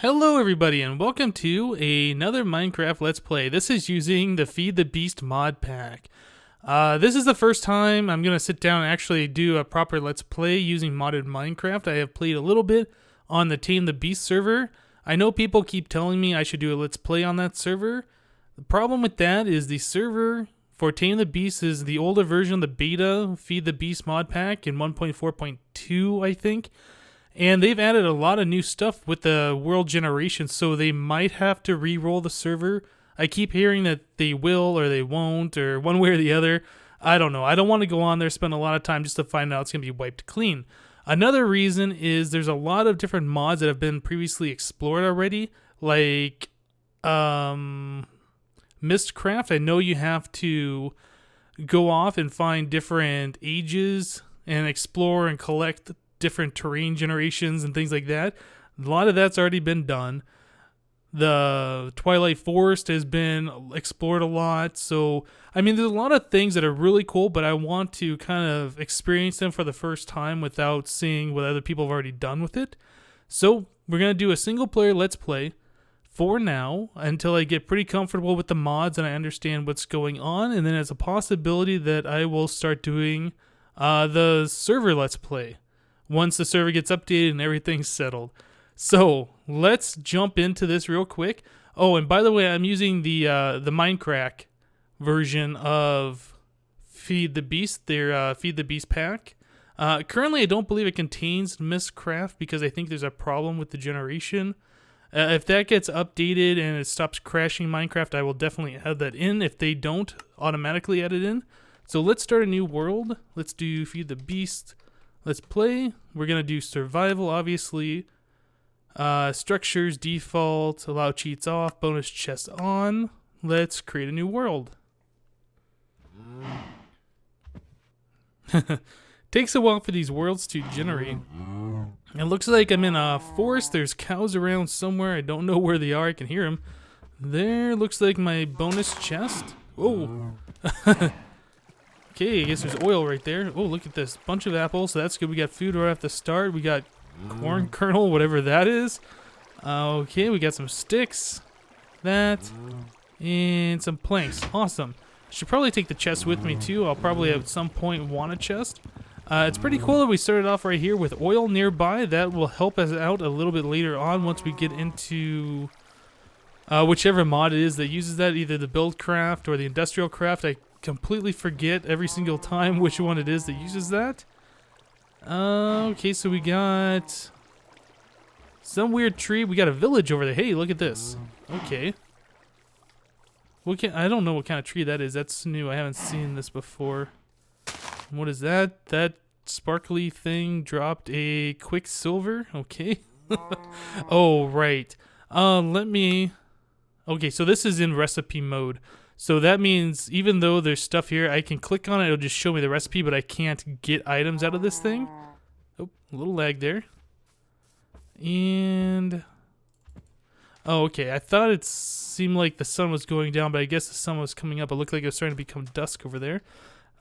Hello everybody and welcome to another Minecraft Let's Play. This is using the Feed the Beast mod pack. This is the first time I'm going to sit down and actually do a proper Let's Play using modded Minecraft. I have played a little bit on the Tame the Beast server. I know people keep telling me I should do a Let's Play on that server. The problem with that is the server for Tame the Beast is the older version of the beta Feed the Beast mod pack in 1.4.2 I think. And they've added a lot of new stuff with the world generation, so they might have to re-roll the server. I keep hearing that they will or they won't, or one way or the other. I don't know. I don't want to go on there, spend a lot of time just to find out it's going to be wiped clean. Another reason is there's a lot of different mods that have been previously explored already, like Mistcraft. I know you have to go off and find different ages and explore and collect different terrain generations and things like that. A lot of that's already been done. The Twilight Forest has been explored a lot. So, I mean, there's a lot of things that are really cool, but I want to kind of experience them for the first time without seeing what other people have already done with it. So, we're going to do a single player Let's Play for now until I get pretty comfortable with the mods and I understand what's going on. And then there's a possibility that I will start doing the server Let's Play once the server gets updated and everything's settled. So let's jump into this real quick. Oh, and by the way, I'm using the Mindcrack version of Feed the Beast, their Feed the Beast pack. Currently, I don't believe it contains Mistcraft because I think there's a problem with the generation. If that gets updated and it stops crashing Minecraft, I will definitely add that in if they don't automatically add it in. So let's start a new world. Let's do Feed the Beast. Let's play. We're going to do survival, obviously. Structures, default, allow cheats off, bonus chest on. Let's create a new world. Takes a while for these worlds to generate. It looks like I'm in a forest. There's cows around somewhere. I don't know where they are. I can hear them. There looks like my bonus chest. Oh. Okay, I guess there's oil right there. Oh, look at this. Bunch of apples. So that's good. We got food right off the start. We got corn kernel, whatever that is. Okay, we got some sticks. That. And some planks. Awesome. Should probably take the chest with me, too. I'll probably at some point want a chest. It's pretty cool that we started off right here with oil nearby. That will help us out a little bit later on once we get into whichever mod it is that uses that. Either the build craft or the industrial craft. I completely forget every single time which one it is that uses that. Okay, so we got some weird tree. We got a village over there. Hey, look at this. Okay. I don't know what kind of tree that is. That's new. I haven't seen this before. What is that? That sparkly thing dropped a quicksilver. Okay. Oh, right. Okay, so this is in recipe mode. So that means even though there's stuff here, I can click on it, it'll just show me the recipe, but I can't get items out of this thing. Oh, a little lag there. And... oh, okay. I thought it seemed like the sun was going down, but I guess the sun was coming up. It looked like it was starting to become dusk over there.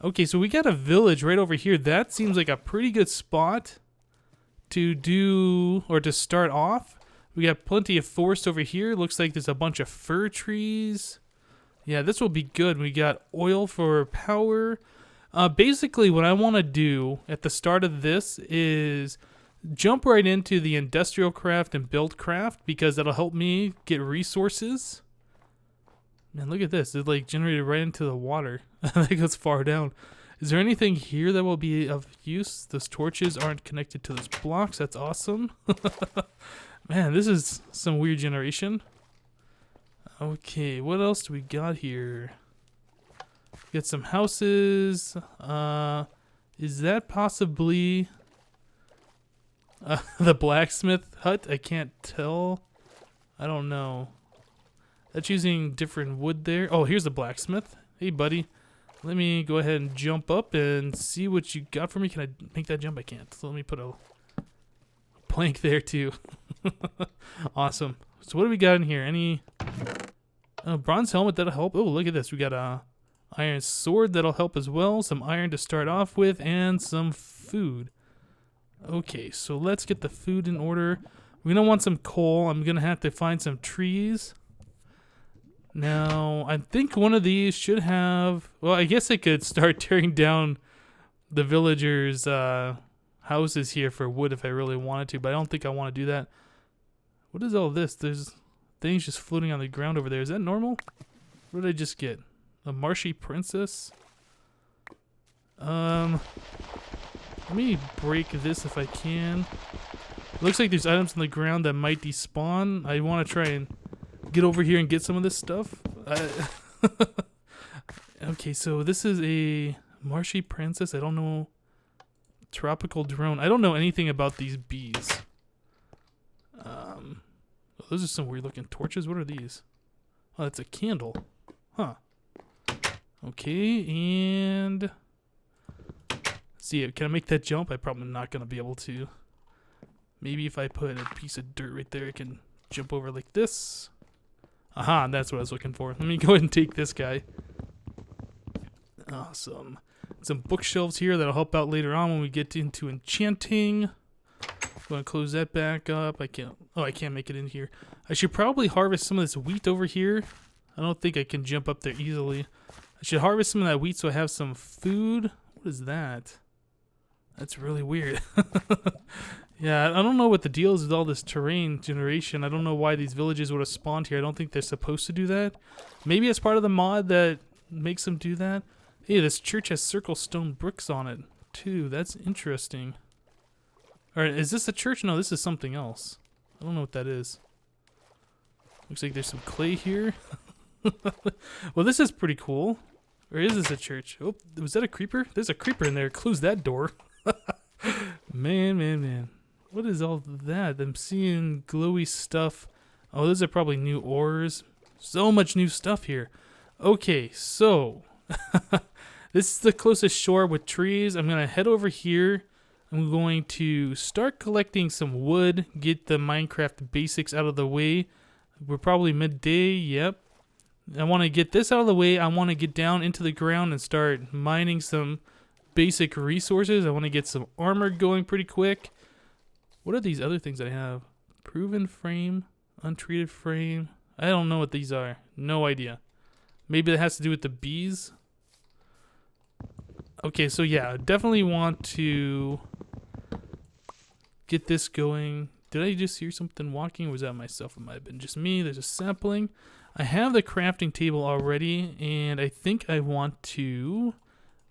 Okay, so we got a village right over here. That seems like a pretty good spot to do, or to start off. We got plenty of forest over here. Looks like there's a bunch of fir trees. Yeah, this will be good. We got oil for power. Basically, what I want to do at the start of this is jump right into the industrial craft and build craft because that'll help me get resources. Man, look at this. It's like generated right into the water. I think it's far down. Is there anything here that will be of use? Those torches aren't connected to those blocks. That's awesome. Man, this is some weird generation. Okay, what else do we got here? We got some houses. Is that possibly the blacksmith hut? I can't tell. I don't know. That's using different wood there. Oh, here's the blacksmith. Hey, buddy. Let me go ahead and jump up and see what you got for me. Can I make that jump? I can't. So let me put a plank there, too. Awesome. So what do we got in here? Any... bronze helmet, that'll help. Oh, look at this. We got a iron sword that'll help as well. Some iron to start off with and some food. Okay, so let's get the food in order. We're going to want some coal. I'm going to have to find some trees. Now, I think one of these should have... Well, I guess I could start tearing down the villagers' houses here for wood if I really wanted to, but I don't think I want to do that. What is all this? There's things just floating on the ground over there. Is that normal? What did I just get? A marshy princess? Let me break this if I can. Looks like there's items on the ground that might despawn. I want to try and get over here and get some of this stuff. Okay, so this is a marshy princess. I don't know. Tropical drone. I don't know anything about these bees. Those are some weird looking torches. What are these? Oh, that's a candle. Huh. Okay, and... see, can I make that jump? I'm probably not going to be able to. Maybe if I put a piece of dirt right there, I can jump over like this. Aha, that's what I was looking for. Let me go ahead and take this guy. Awesome. Some bookshelves here that'll help out later on when we get into enchanting. I'm going to close that back up. I can't make it in here. I should probably harvest some of this wheat over here. I don't think I can jump up there easily. I should harvest some of that wheat so I have some food. What is that? That's really weird. Yeah, I don't know what the deal is with all this terrain generation. I don't know why these villages would have spawned here. I don't think they're supposed to do that. Maybe it's part of the mod that makes them do that. Hey, this church has circle stone bricks on it, too. That's interesting. Alright, is this a church? No, this is something else. I don't know what that is. Looks like there's some clay here. Well, this is pretty cool. Or is this a church? Oh, was that a creeper? There's a creeper in there. Close that door. Man. What is all that? I'm seeing glowy stuff. Oh, those are probably new ores. So much new stuff here. Okay, so... this is the closest shore with trees. I'm going to head over here. I'm going to start collecting some wood. Get the Minecraft basics out of the way. We're probably midday. Yep. I want to get this out of the way. I want to get down into the ground and start mining some basic resources. I want to get some armor going pretty quick. What are these other things I have? Proven frame, untreated frame. I don't know what these are. No idea. Maybe that has to do with the bees. Okay, so yeah, I definitely want to get this going. Did I just hear something walking, or was that myself? It might have been just me. There's a sapling. I have the crafting table already, and I think I want to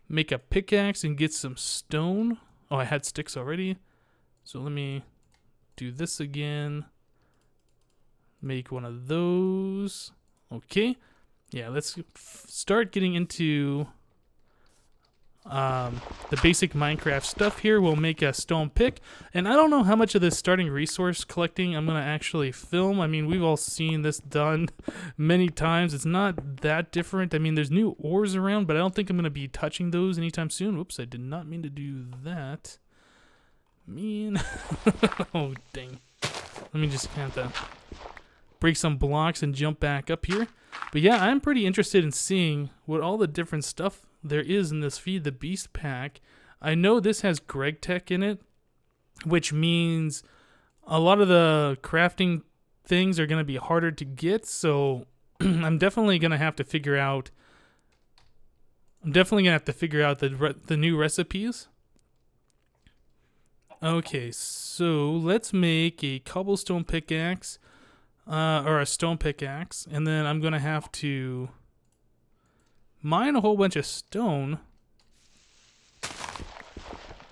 make a pickaxe and get some stone. Oh, I had sticks already. So let me do this again. Make one of those. Okay. Yeah, let's start getting into the basic Minecraft stuff here. We'll make a stone pick. And I don't know how much of this starting resource collecting I'm going to actually film. I mean, we've all seen this done many times. It's not that different. I mean, there's new ores around, but I don't think I'm going to be touching those anytime soon. Whoops, I did not mean to do that. Oh, dang. Let me just have to break some blocks and jump back up here. But yeah, I'm pretty interested in seeing what all the different stuff there is in this Feed the Beast pack. I know this has Greg Tech in it, which means a lot of the crafting things are going to be harder to get, so I'm definitely going to have to figure out the new recipes. Okay, so let's make a cobblestone pickaxe, or a stone pickaxe, and then I'm going to have to mine a whole bunch of stone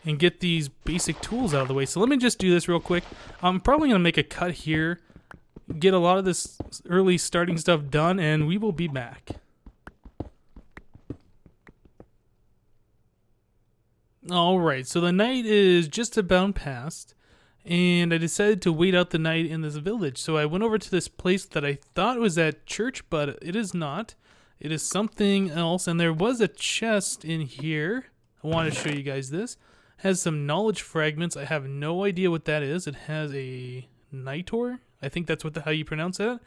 and get these basic tools out of the way. So let me just do this real quick. I'm probably going to make a cut here, get a lot of this early starting stuff done, and we will be back. Alright, so the night is just about past, and I decided to wait out the night in this village. So I went over to this place that I thought was at church, but it is not. It is something else, and there was a chest in here. I want to show you guys this. It has some knowledge fragments. I have no idea what that is. It has a nitor. I think that's how you pronounce that.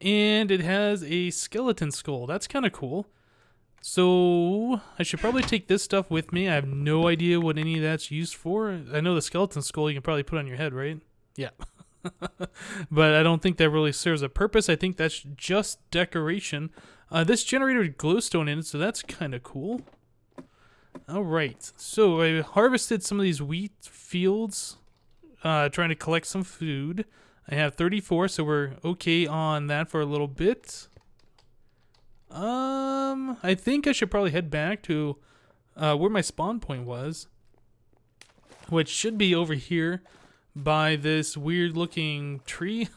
And it has a skeleton skull. That's kind of cool. So I should probably take this stuff with me. I have no idea what any of that's used for. I know the skeleton skull you can probably put on your head, right? Yeah. But I don't think that really serves a purpose. I think that's just decoration. This generator with glowstone in it, so that's kind of cool. All right, so I harvested some of these wheat fields, trying to collect some food. I have 34, so we're okay on that for a little bit. I think I should probably head back to where my spawn point was, which should be over here by this weird looking tree.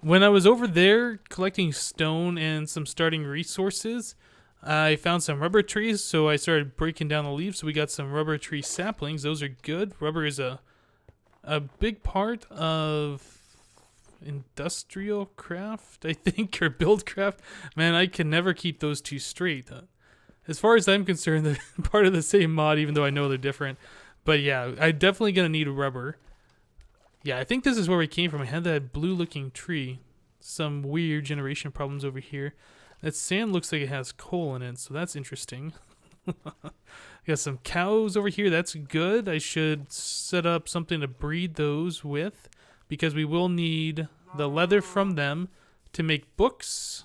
When I was over there collecting stone and some starting resources, I found some rubber trees, so I started breaking down the leaves. So we got some rubber tree saplings. Those are good. Rubber is a big part of industrial craft, I think, or build craft. Man, I can never keep those two straight. As far as I'm concerned, they're part of the same mod, even though I know they're different. But yeah, I'm definitely going to need rubber. Yeah, I think this is where we came from. I had that blue-looking tree. Some weird generation problems over here. That sand looks like it has coal in it, so that's interesting. Got some cows over here. That's good. I should set up something to breed those with, because we will need the leather from them to make books.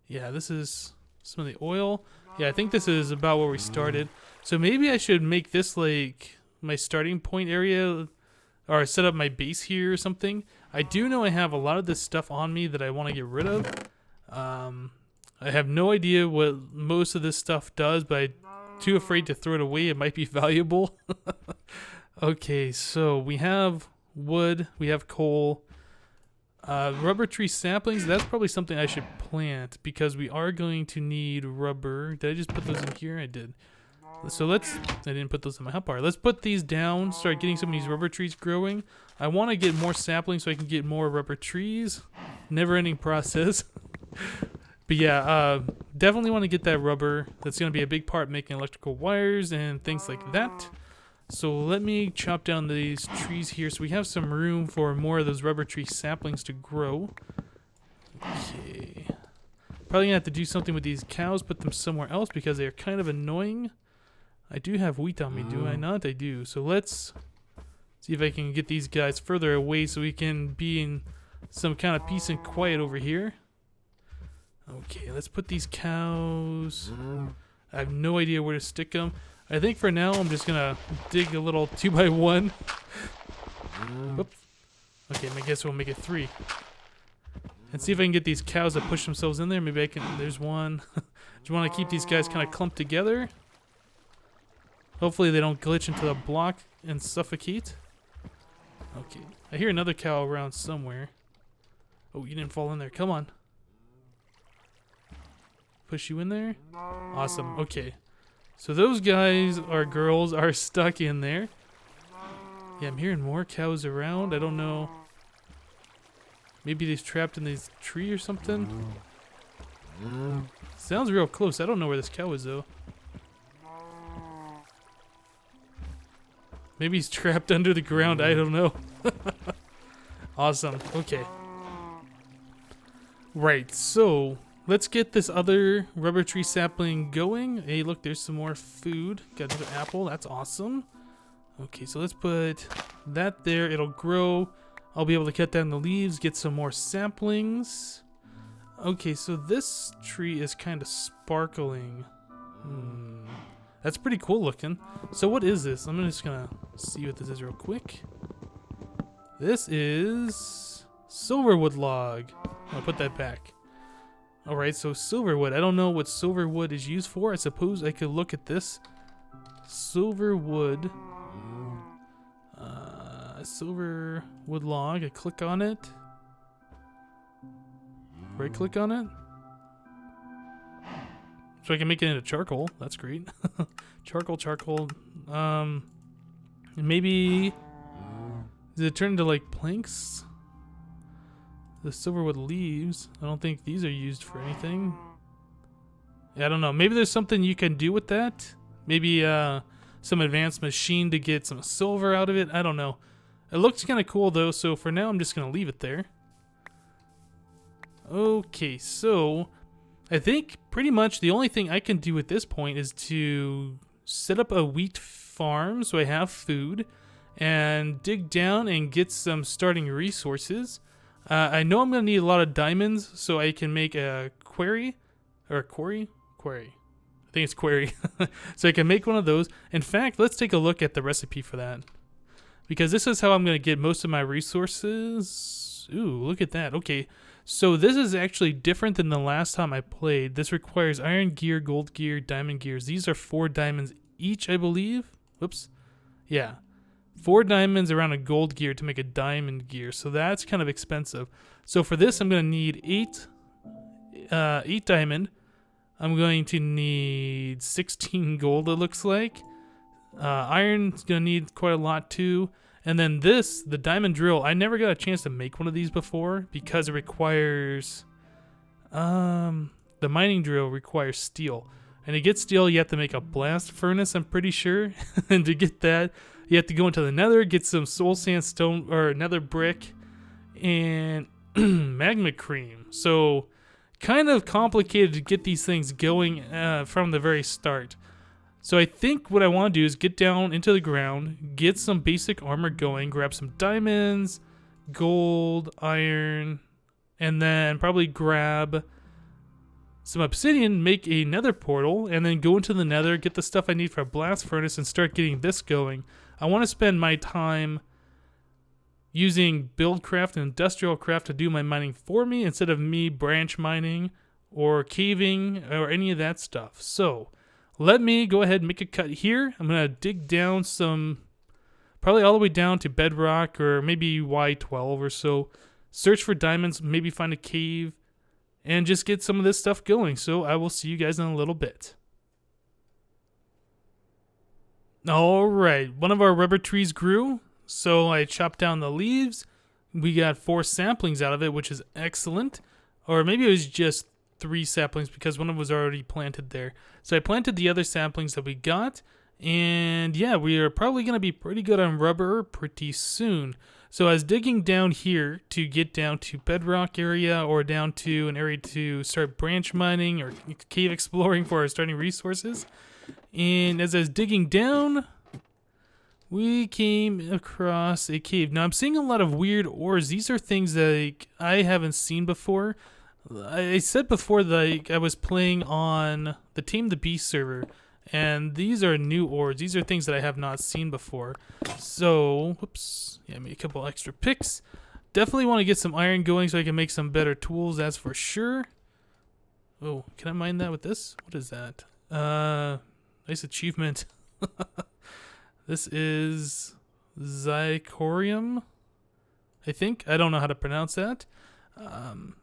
Yeah, this is some of the oil. Yeah, I think this is about where we started. So maybe I should make this like my starting point area, or set up my base here or something. I do know I have a lot of this stuff on me that I want to get rid of. I have no idea what most of this stuff does, but I'm too afraid to throw it away. It might be valuable. Okay, so we have wood, we have coal, rubber tree saplings. That's probably something I should plant, because we are going to need rubber. Did I just put those in here? I did. So I didn't put those in my hotbar. Let's put these down, start getting some of these rubber trees growing. I want to get more saplings so I can get more rubber trees. Never ending process. But yeah, definitely want to get that rubber. That's going to be a big part making electrical wires and things like that. So let me chop down these trees here so we have some room for more of those rubber tree saplings to grow. Okay. Probably going to have to do something with these cows, put them somewhere else because they're kind of annoying. I do have wheat on me, do I not? I do. So let's see if I can get these guys further away so we can be in some kind of peace and quiet over here. Okay, let's put these cows. I have no idea where to stick them. I think for now I'm just gonna dig a little 2x1. Oops. Okay, I guess we'll make it 3. And see if I can get these cows to push themselves in there. Maybe I can. There's one. Do you want to keep these guys kind of clumped together? Hopefully they don't glitch into the block and suffocate. Okay, I hear another cow around somewhere. Oh, you didn't fall in there. Come on. Push you in there. Awesome. Okay. So those guys or girls are stuck in there. Yeah, I'm hearing more cows around. I don't know. Maybe they're trapped in this tree or something. Sounds real close. I don't know where this cow is though. Maybe he's trapped under the ground. I don't know. Awesome. Okay. Right. So let's get this other rubber tree sapling going. Hey, look, there's some more food. Got another apple. That's awesome. Okay, so let's put that there. It'll grow. I'll be able to cut down the leaves, get some more saplings. Okay, so this tree is kind of sparkling. That's pretty cool looking. So what is this? I'm just gonna see what this is real quick. This is silverwood log. I'll put that back. Alright, so silverwood. I don't know what silverwood is used for. I suppose I could look at this. Silverwood. Silverwood log. I click on it. Right click on it. So I can make it into charcoal. That's great. Charcoal. Maybe... Does it turn into like planks? The silverwood leaves. I don't think these are used for anything. Yeah, I don't know. Maybe there's something you can do with that. Maybe some advanced machine to get some silver out of it. I don't know. It looks kind of cool though, so for now I'm just going to leave it there. Okay, so I think pretty much the only thing I can do at this point is to set up a wheat farm so I have food. and dig down and get some starting resources. I know I'm going to need a lot of diamonds so I can make a quarry. Or a quarry? Quarry. I think it's quarry. So I can make one of those. In fact, let's take a look at the recipe for that. Because this is how I'm going to get most of my resources. Ooh, look at that. Okay, so this is actually different than the last time I played. This requires iron gear, gold gear, diamond gears. These are 4 diamonds each, I believe. Whoops. Yeah. 4 diamonds around a gold gear to make a diamond gear. So that's kind of expensive. So for this, I'm going to need 8 diamond. I'm going to need 16 gold, it looks like. Iron's going to need quite a lot too. And then this, the diamond drill, I never got a chance to make one of these before because it requires... the mining drill requires steel. And to get steel, you have to make a blast furnace, I'm pretty sure. And to get that, you have to go into the nether, get some soul sandstone, or nether brick, and magma cream. So, kind of complicated to get these things going from the very start. So I think what I want to do is get down into the ground, get some basic armor going, grab some diamonds, gold, iron, and then probably grab some obsidian, make a nether portal, and then go into the nether, get the stuff I need for a blast furnace, and start getting this going. I want to spend my time using buildcraft and industrial craft to do my mining for me instead of me branch mining or caving or any of that stuff. So let me go ahead and make a cut here. I'm going to dig down some, probably all the way down to bedrock or maybe Y12 or so. Search for diamonds, maybe find a cave, and just get some of this stuff going. So I will see you guys in a little bit. All right, one of our rubber trees grew, so I chopped down the leaves. We got 4 saplings out of it, which is excellent. Or maybe it was just 3 saplings because one of them was already planted there. So I planted the other saplings that we got, and yeah, we are probably going to be pretty good on rubber pretty soon. So I was digging down here to get down to bedrock area or down to an area to start branch mining or cave exploring for our starting resources. And as I was digging down, we came across a cave. Now I'm seeing a lot of weird ores. These are things that I haven't seen before. I said before that I was playing on the Tame the Beast server, and these are new ores. These are things that I have not seen before. So, whoops, yeah, made a couple extra picks. Definitely want to get some iron going so I can make some better tools, that's for sure. Oh, can I mine that with this? What is that? Nice achievement. This is Zycorium, I think. I don't know how to pronounce that.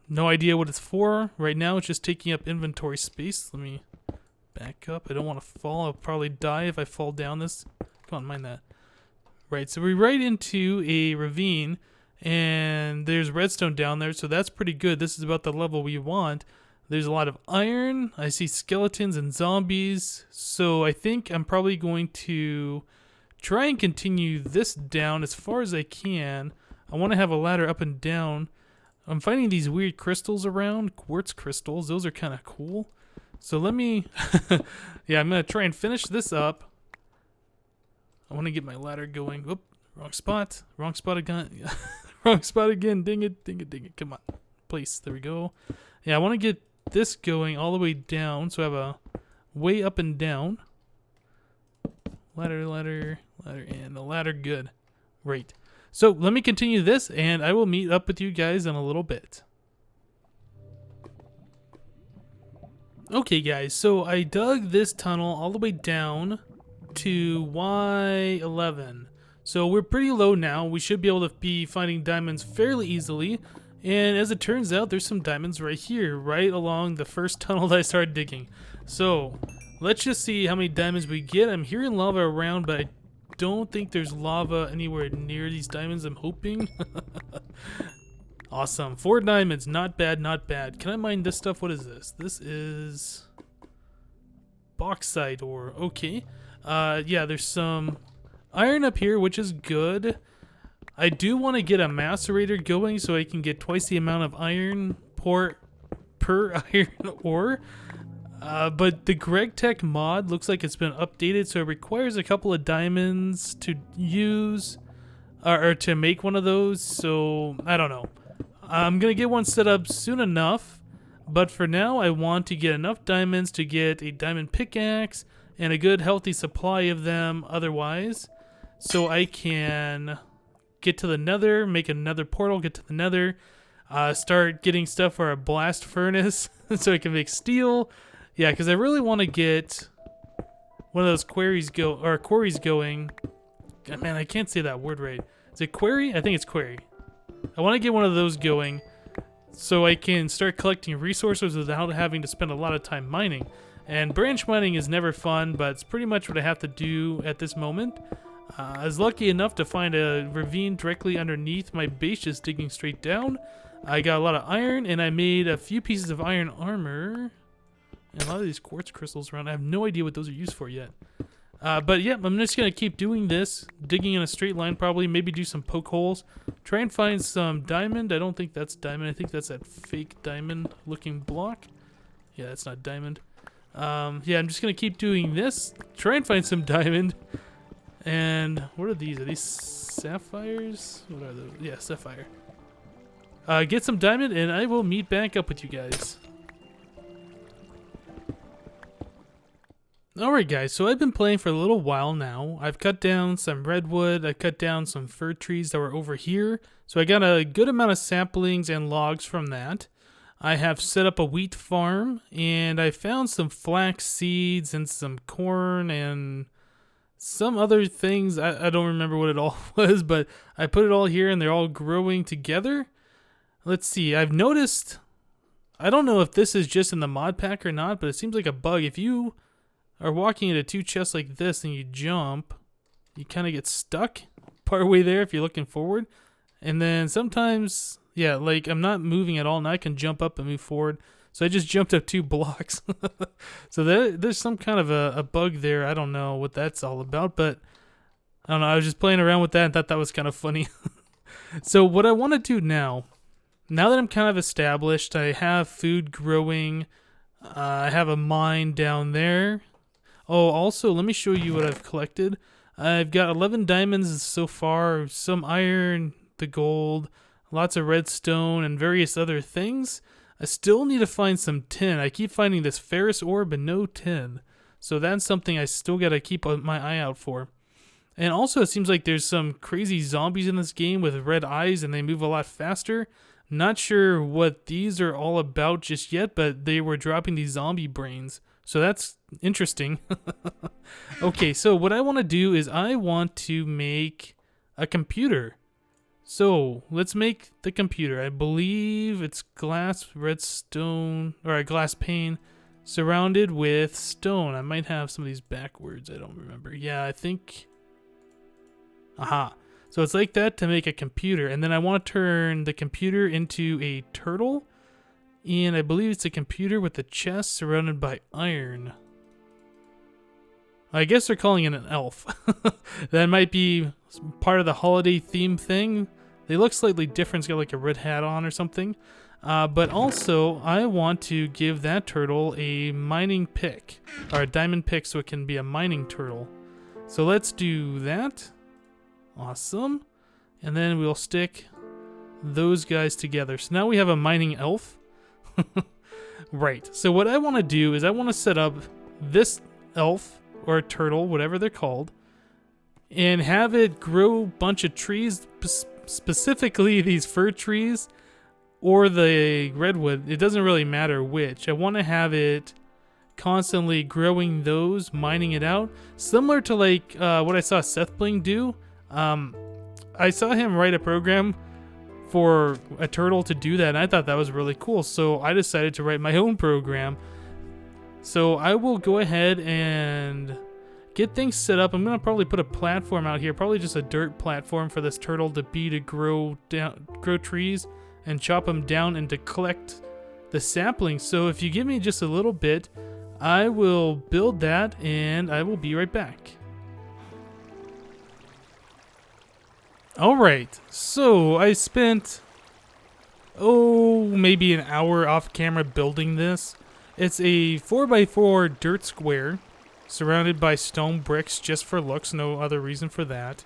No idea what it's for. Right now it's just taking up inventory space. Let me back up. I don't want to fall. I'll probably die if I fall down this. Come on, mine that. Right, so we're right into a ravine, and there's redstone down there, so that's pretty good. This is about the level we want. There's a lot of iron. I see skeletons and zombies, so I think I'm probably going to try and continue this down as far as I can. I want to have a ladder up and down. I'm finding these weird crystals around, quartz crystals. Those are kind of cool. So let me, yeah, I'm going to try and finish this up. I want to get my ladder going. Whoop, wrong spot again. Wrong spot again. Ding it, ding it, ding it. Come on, place. There we go. Yeah, I want to get this going all the way down. So I have a way up and down. Ladder, ladder, ladder, and the ladder. Good. Right. So let me continue this, and I will meet up with you guys in a little bit. Okay, guys, so I dug this tunnel all the way down to Y11. So we're pretty low now. We should be able to be finding diamonds fairly easily. And as it turns out, there's some diamonds right here, right along the first tunnel that I started digging. So let's just see how many diamonds we get. I'm hearing lava around, but I don't think there's lava anywhere near these diamonds, I'm hoping. Awesome. 4 diamonds. Not bad, not bad. Can I mine this stuff? What is this? This is bauxite ore. Okay. Yeah, there's some iron up here, which is good. I do want to get a macerator going so I can get twice the amount of iron per iron ore. But the GregTech mod looks like it's been updated, so it requires a couple of diamonds to use. or to make one of those. So I don't know. I'm gonna get one set up soon enough, but for now I want to get enough diamonds to get a diamond pickaxe and a good healthy supply of them otherwise, so I can get to the nether, make another portal, get to the nether, start getting stuff for a blast furnace so I can make steel. Yeah, because I really want to get one of those quarries going. God, man, I can't say that word right. Is it quarry? I think it's quarry. I want to get one of those going so I can start collecting resources without having to spend a lot of time mining. And branch mining is never fun, but it's pretty much what I have to do at this moment. I was lucky enough to find a ravine directly underneath my base, just digging straight down. I got a lot of iron, and I made a few pieces of iron armor. And a lot of these quartz crystals around. I have no idea what those are used for yet. But yeah, I'm just going to keep doing this. Digging in a straight line probably. Maybe do some poke holes. Try and find some diamond. I don't think that's diamond. I think that's that fake diamond looking block. Yeah, that's not diamond. Yeah, I'm just going to keep doing this. Try and find some diamond. And what are these? Are these sapphires? What are those? Yeah, sapphire. Get some diamond and I will meet back up with you guys. Alright guys, so I've been playing for a little while now. I've cut down some redwood, I cut down some fir trees that were over here. So I got a good amount of saplings and logs from that. I have set up a wheat farm, and I found some flax seeds and some corn and some other things. I don't remember what it all was, but I put it all here and they're all growing together. Let's see, I've noticed, I don't know if this is just in the mod pack or not, but it seems like a bug. If you are walking into two chests like this and you jump, you kind of get stuck partway there if you're looking forward. And then sometimes, yeah, like I'm not moving at all and I can jump up and move forward. So I just jumped up 2 blocks. So there's some kind of a bug there. I don't know what that's all about, but I don't know. I was just playing around with that and thought that was kind of funny. So what I want to do now that I'm kind of established, I have food growing. I have a mine down there. Oh, also, let me show you what I've collected. I've got 11 diamonds so far, some iron, the gold, lots of redstone, and various other things. I still need to find some tin. I keep finding this ferrous ore, but no tin. So that's something I still got to keep my eye out for. And also, it seems like there's some crazy zombies in this game with red eyes, and they move a lot faster. Not sure what these are all about just yet, but they were dropping these zombie brains. So that's interesting. Okay, so what I want to do is I want to make a computer. So let's make the computer. I believe it's glass, redstone, or a glass pane surrounded with stone. I might have some of these backwards. I don't remember. Yeah, I think. Aha. So it's like that to make a computer. And then I want to turn the computer into a turtle. And I believe it's a computer with a chest surrounded by iron. I guess they're calling it an elf. That might be part of the holiday theme thing. They look slightly different. It's got like a red hat on or something. But also, I want to give that turtle a mining pick. Or a diamond pick so it can be a mining turtle. So let's do that. Awesome. And then we'll stick those guys together. So now we have a mining elf. Right. So what I want to do is I want to set up this elf or a turtle, whatever they're called, and have it grow a bunch of trees, specifically these fir trees or the redwood. It doesn't really matter which. I want to have it constantly growing those, mining it out, similar to like what I saw Seth Bling do. I saw him write a program for a turtle to do that, and I thought that was really cool, so I decided to write my own program. So I will go ahead and get things set up. I'm going to probably put a platform out here, probably just a dirt platform for this turtle to grow trees and chop them down and to collect the saplings. So if you give me just a little bit, I will build that and I will be right back. Alright, so I spent, maybe an hour off camera building this. It's a 4x4 dirt square surrounded by stone bricks just for looks, no other reason for that.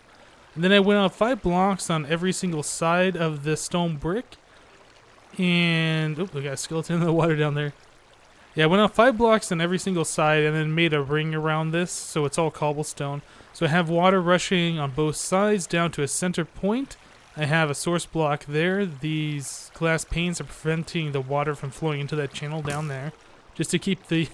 And then I went out 5 blocks on every single side of the stone brick. And, oh, we got a skeleton in the water down there. Yeah, I went out 5 blocks on every single side and then made a ring around this so it's all cobblestone. So I have water rushing on both sides down to a center point. I have a source block there. These glass panes are preventing the water from flowing into that channel down there, just to keep the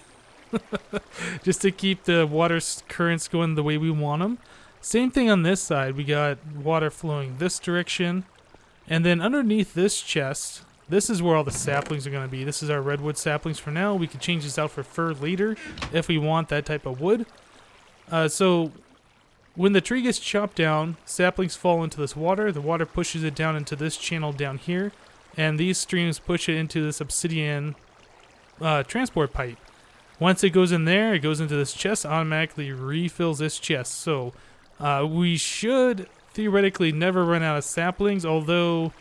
water currents going the way we want them. Same thing on this side. We got water flowing this direction, and then underneath this chest, this is where all the saplings are going to be. This is our redwood saplings for now. We could change this out for fir later if we want that type of wood. So when the tree gets chopped down, saplings fall into this water. The water pushes it down into this channel down here, and these streams push it into this obsidian transport pipe. Once it goes in there, it goes into this chest, automatically refills this chest. So we should theoretically never run out of saplings, although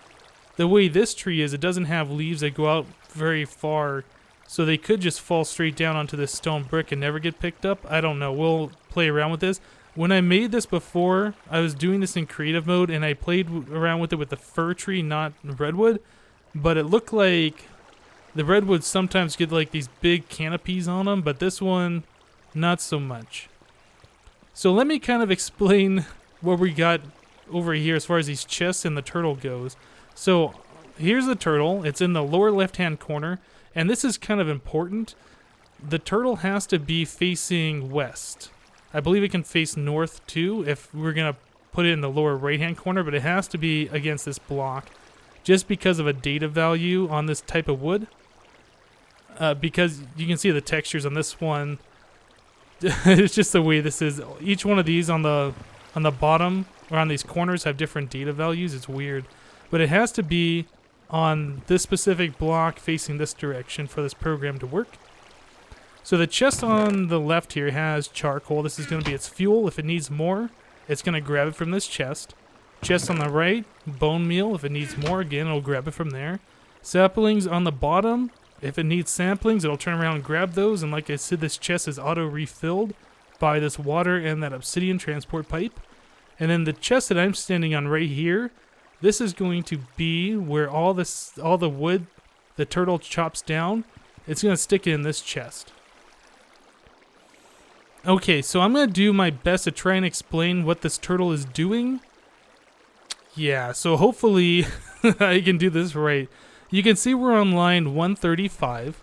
the way this tree is, it doesn't have leaves that go out very far, so they could just fall straight down onto this stone brick and never get picked up. I don't know. We'll play around with this. When I made this before, I was doing this in creative mode, and I played around with it with the fir tree, not redwood, but it looked like the redwoods sometimes get like these big canopies on them, but this one, not so much. So let me kind of explain what we got over here as far as these chests and the turtle goes. So here's the turtle. It's in the lower left-hand corner, and this is kind of important. The turtle has to be facing west. I believe it can face north too if we're going to put it in the lower right-hand corner, but it has to be against this block just because of a data value on this type of wood. Because you can see the textures on this one. It's just the way this is. Each one of these on the bottom or on these corners have different data values. It's weird. But it has to be on this specific block facing this direction for this program to work. So the chest on the left here has charcoal. This is going to be its fuel. If it needs more, it's going to grab it from this chest. Chest on the right, bone meal. If it needs more, again, it'll grab it from there. Saplings on the bottom. If it needs saplings, it'll turn around and grab those. And like I said, this chest is auto-refilled by this water and that obsidian transport pipe. And then the chest that I'm standing on right here, this is going to be where all the wood the turtle chops down, it's going to stick it in this chest. Okay, so I'm going to do my best to try and explain what this turtle is doing. Yeah, so hopefully I can do this right. You can see we're on line 135.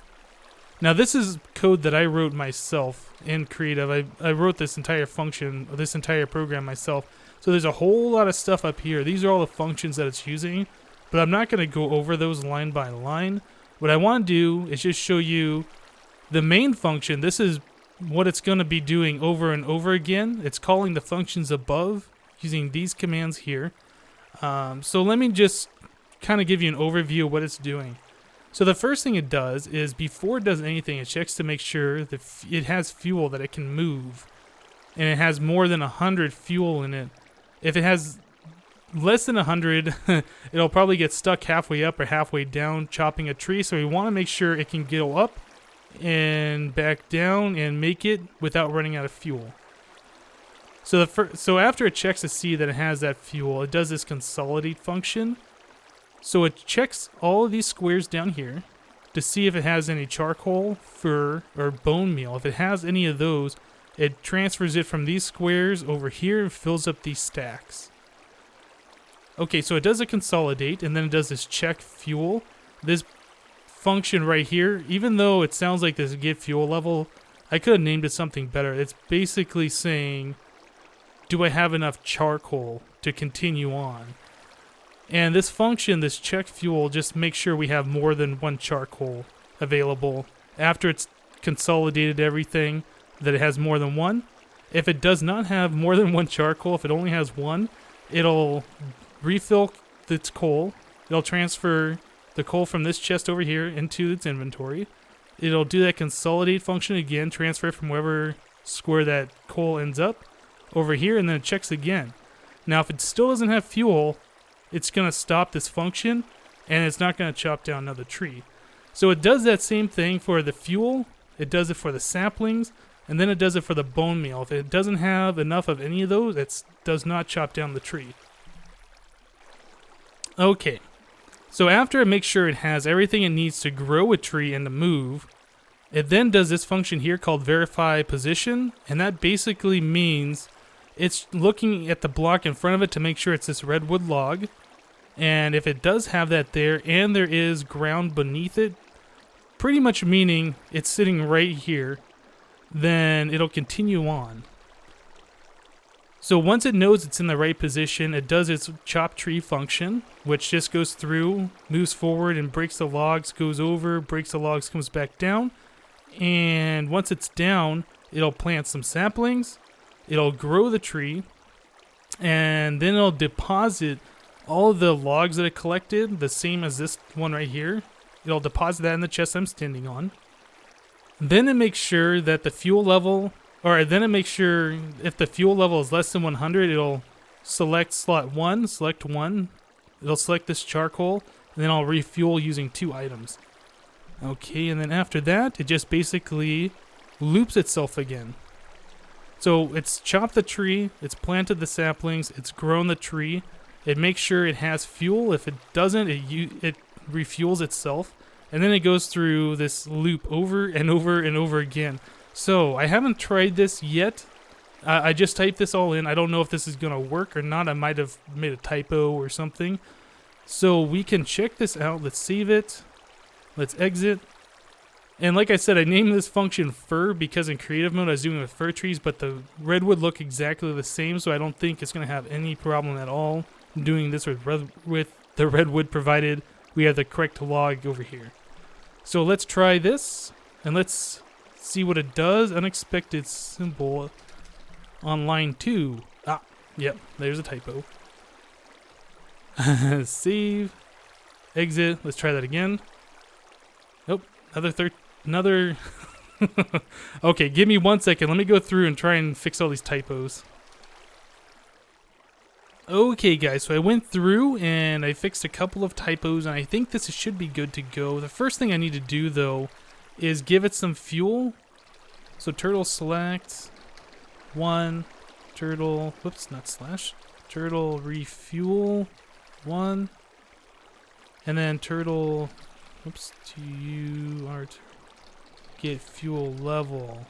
Now this is code that I wrote myself in Creative. I wrote this entire function, this entire program myself. So there's a whole lot of stuff up here. These are all the functions that it's using, but I'm not going to go over those line by line. What I want to do is just show you the main function. This is what it's going to be doing over and over again. It's calling the functions above using these commands here. So let me just kind of give you an overview of what it's doing. So the first thing it does is before it does anything, it checks to make sure that it has fuel that it can move. And it has more than 100 fuel in it. If it has less than 100, it'll probably get stuck halfway up or halfway down chopping a tree. So we want to make sure it can go up and back down and make it without running out of fuel. So after it checks to see that it has that fuel, it does this consolidate function. So it checks all of these squares down here to see if it has any charcoal, fur, or bone meal. If it has any of those, it transfers it from these squares over here and fills up these stacks. Okay, so it does a consolidate, and then it does this check fuel. This function right here, even though it sounds like this get fuel level, I could have named it something better. It's basically saying, do I have enough charcoal to continue on? And this function, this check fuel, just makes sure we have more than one charcoal available. After it's consolidated everything, that it has more than one. If it does not have more than one charcoal, if it only has one, it'll refill its coal. It'll transfer the coal from this chest over here into its inventory. It'll do that consolidate function again, transfer it from wherever square that coal ends up over here, and then it checks again. Now, if it still doesn't have fuel, it's going to stop this function, and it's not going to chop down another tree. So it does that same thing for the fuel. It does it for the saplings, and then it does it for the bone meal. If it doesn't have enough of any of those, it does not chop down the tree. Okay, so after it makes sure it has everything it needs to grow a tree and to move, it then does this function here called verify position, and that basically means it's looking at the block in front of it to make sure it's this redwood log, and if it does have that there and there is ground beneath it, pretty much meaning it's sitting right here, then it'll continue on. So once it knows it's in the right position, it does its chop tree function, which just goes through, moves forward and breaks the logs, goes over, breaks the logs, comes back down. And once it's down, it'll plant some saplings, it'll grow the tree, and then it'll deposit all the logs that it collected, the same as this one right here. It'll deposit that in the chest I'm standing on. Then it makes sure that the fuel level, or then it makes sure if the fuel level is less than 100, it'll select slot 1, select 1. It'll select this charcoal, and then I'll refuel using 2 items. Okay, and then after that, it just basically loops itself again. So it's chopped the tree, it's planted the saplings, it's grown the tree. It makes sure it has fuel. If it doesn't, it refuels itself. And then it goes through this loop over and over and over again. So I haven't tried this yet. I just typed this all in. I don't know if this is going to work or not. I might have made a typo or something. So we can check this out. Let's save it. Let's exit. And like I said, I named this function fir because in creative mode I was doing it with fir trees, but the redwood look exactly the same, so I don't think it's going to have any problem at all doing this with the redwood, provided we have the correct log over here. So let's try this, and let's see what it does. Unexpected symbol on line 2. Ah, yep, there's a typo. Save, exit, let's try that again. Nope, another Okay, give me 1 second. Let me go through and try and fix all these typos. Okay guys, so I went through and I fixed a couple of typos, and I think this should be good to go. The first thing I need to do though is give it some fuel. So turtle select 1, turtle, whoops, not slash, turtle refuel 1, and then turtle, whoops, to you are to get fuel level.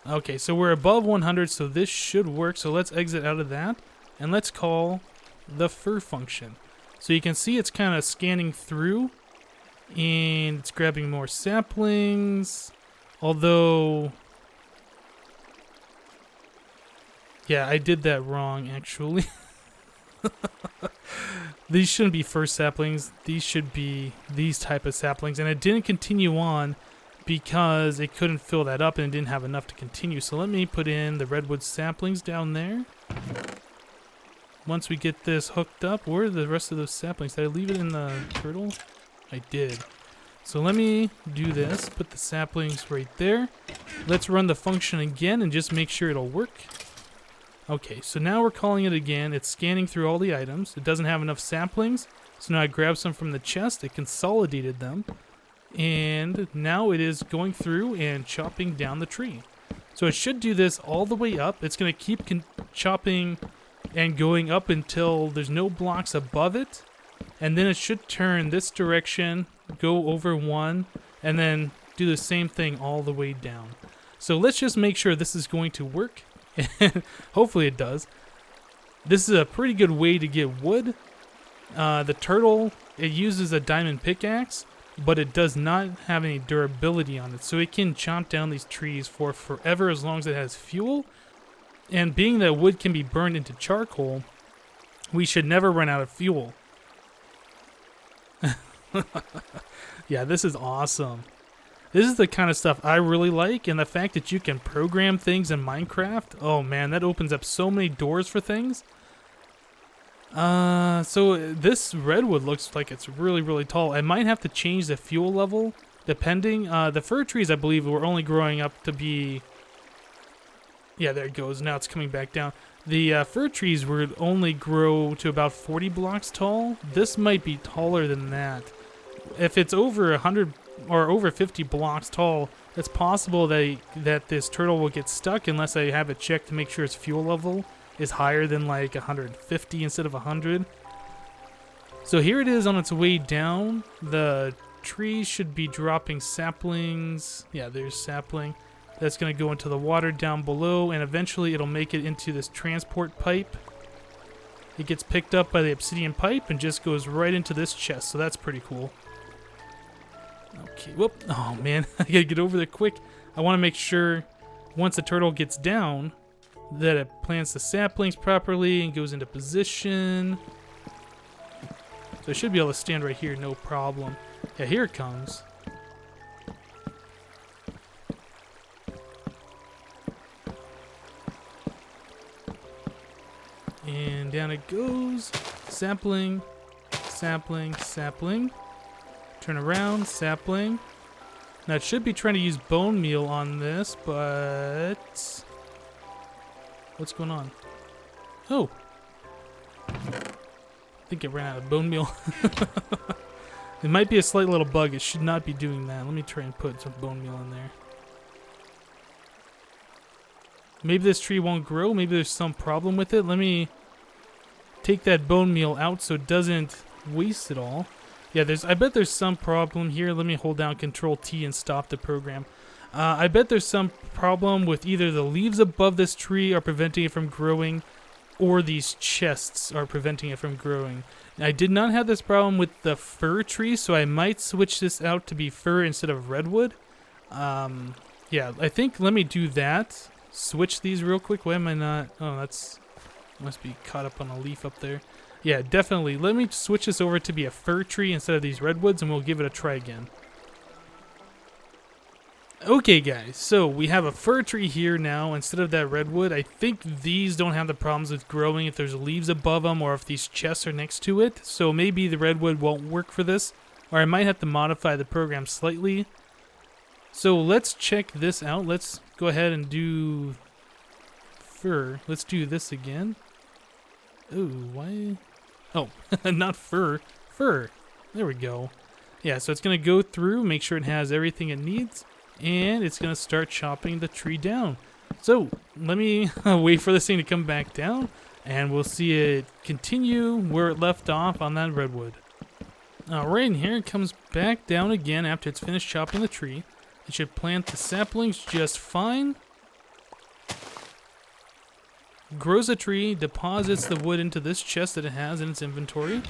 Okay, so we're above 100, so this should work. So let's exit out of that, and let's call the fir function. So you can see it's kind of scanning through, and it's grabbing more saplings. Although, yeah, I did that wrong, actually. These shouldn't be fir saplings. These should be these type of saplings, and it didn't continue on because it couldn't fill that up and it didn't have enough to continue. So let me put in the redwood saplings down there. Once we get this hooked up, where are the rest of those saplings? Did I leave it in the turtle? I did. So let me do this, put the saplings right there. Let's run the function again and just make sure it'll work. Okay, so now we're calling it again. It's scanning through all the items. It doesn't have enough saplings, so now I grabbed some from the chest. It consolidated them. And now it is going through and chopping down the tree. So it should do this all the way up. It's going to keep chopping and going up until there's no blocks above it. And then it should turn this direction, go over 1, and then do the same thing all the way down. So let's just make sure this is going to work. Hopefully it does. This is a pretty good way to get wood. The turtle, it uses a diamond pickaxe, but it does not have any durability on it, so it can chomp down these trees for forever as long as it has fuel. And being that wood can be burned into charcoal, we should never run out of fuel. Yeah, this is awesome. This is the kind of stuff I really like, and the fact that you can program things in Minecraft, oh man, that opens up so many doors for things. So this redwood looks like it's really, really tall. I might have to change the fuel level depending. The fir trees, I believe, were only growing up to be... Yeah, there it goes. Now it's coming back down. The fir trees would only grow to about 40 blocks tall. This might be taller than that. If it's over 100 or over 50 blocks tall, it's possible that this turtle will get stuck unless I have it checked to make sure its fuel level is higher than like 150 instead of 100. So here it is on its way down. The tree should be dropping saplings. Yeah, there's sapling. That's going to go into the water down below, and eventually it'll make it into this transport pipe. It gets picked up by the obsidian pipe and just goes right into this chest, so that's pretty cool. Okay, whoop. Oh man, I gotta get over there quick. I want to make sure once the turtle gets down that it plants the saplings properly and goes into position. So I should be able to stand right here, no problem. Yeah, here it comes. And down it goes. Sapling, sapling, sapling. Turn around, sapling. Now it should be trying to use bone meal on this, but... what's going on? Oh! I think it ran out of bone meal. It might be a slight little bug. It should not be doing that. Let me try and put some bone meal in there. Maybe this tree won't grow. Maybe there's some problem with it. Let me take that bone meal out so it doesn't waste it all. Yeah, I bet there's some problem here. Let me hold down Control T and stop the program. I bet there's some problem with either the leaves above this tree are preventing it from growing, or these chests are preventing it from growing. I did not have this problem with the fir tree, so I might switch this out to be fir instead of redwood. Yeah, I think let me do that. Switch these real quick. Why am I not? Oh, that's must be caught up on a leaf up there. Yeah, definitely. Let me switch this over to be a fir tree instead of these redwoods, and we'll give it a try again. Okay, guys, so we have a fir tree here now instead of that redwood. I think these don't have the problems with growing if there's leaves above them or if these chests are next to it. So maybe the redwood won't work for this, or I might have to modify the program slightly. So let's check this out. Let's go ahead and do fir. Let's do this again. Oh, why? Oh, not fir. Fir. There we go. Yeah, so it's going to go through, make sure it has everything it needs, and it's going to start chopping the tree down. So let me wait for this thing to come back down, and we'll see it continue where it left off on that redwood. Alright, and here it comes back down again after it's finished chopping the tree. It should plant the saplings just fine. Grows a tree, deposits the wood into this chest that it has in its inventory,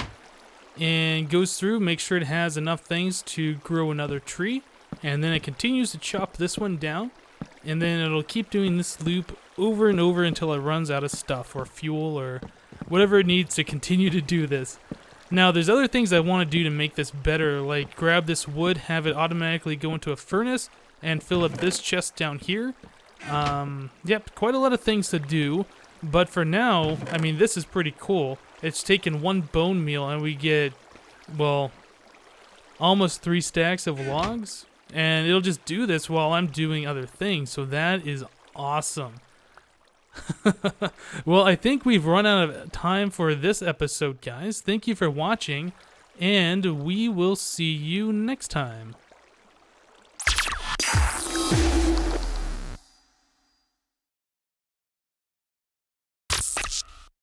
and goes through, make sure it has enough things to grow another tree, and then it continues to chop this one down, and then it'll keep doing this loop over and over until it runs out of stuff or fuel or whatever it needs to continue to do this. Now there's other things I want to do to make this better, like grab this wood, have it automatically go into a furnace, and fill up this chest down here. Yep, quite a lot of things to do. But for now, I mean, this is pretty cool. It's taken one bone meal and we get, well, almost 3 stacks of logs. And it'll just do this while I'm doing other things. So that is awesome. Well, I think we've run out of time for this episode, guys. Thank you for watching, and we will see you next time.